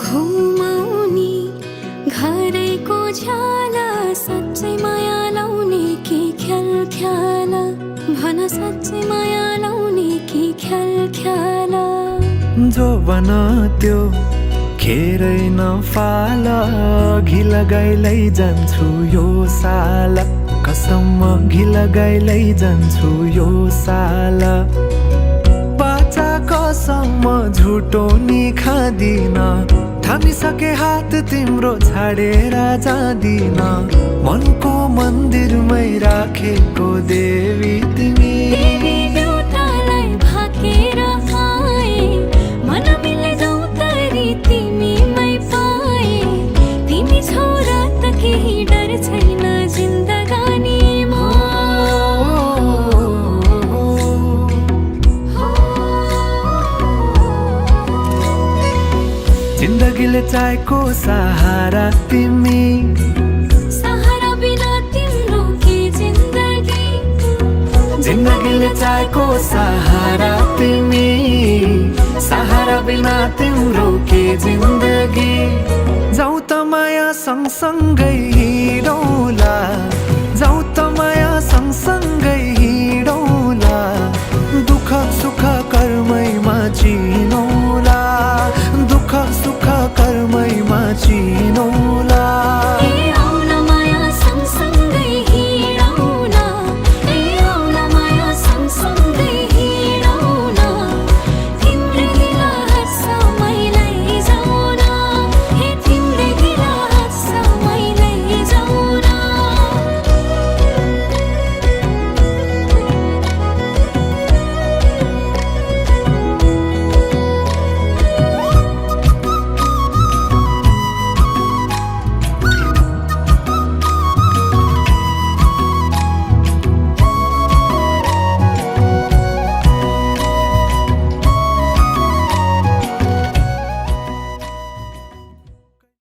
घुमाउने घरैको झ्याला साँच्चै माया लाउने कि ख्याल ख्याला भन साँच्चै माया लाउने कि ख्याल ख्याला जो बन त्यो खेरै नफाला घि लगाइलै जान्छु यो साला कसम घि लगाइलै जान्छु यो साला बाचा कसम झुटो नि खादिन थामिसके हात तिम्रो छाडेर जादिन मनको मन्दिरमै राखेको देवी तिमी देउतालाई भाकेर आए मन मिले जाउँ तरी तिमीमै पाए तिमी छौ र त केही डर छैन जिन्दगानीमा जिन्दगीले चाहेको सहारा तिमी सहारा बिना तिम्रो के जिन्दगी जिन्दगीले चाहेको सहारा तिमी सहारा बिना तिम्रो के जिन्दगी जाउँ त माया सँगसँगै हिँडौँला जाउँ त माया सँगसँगै हिँडौँला दुःख सुख कर्मैमा चिनौँ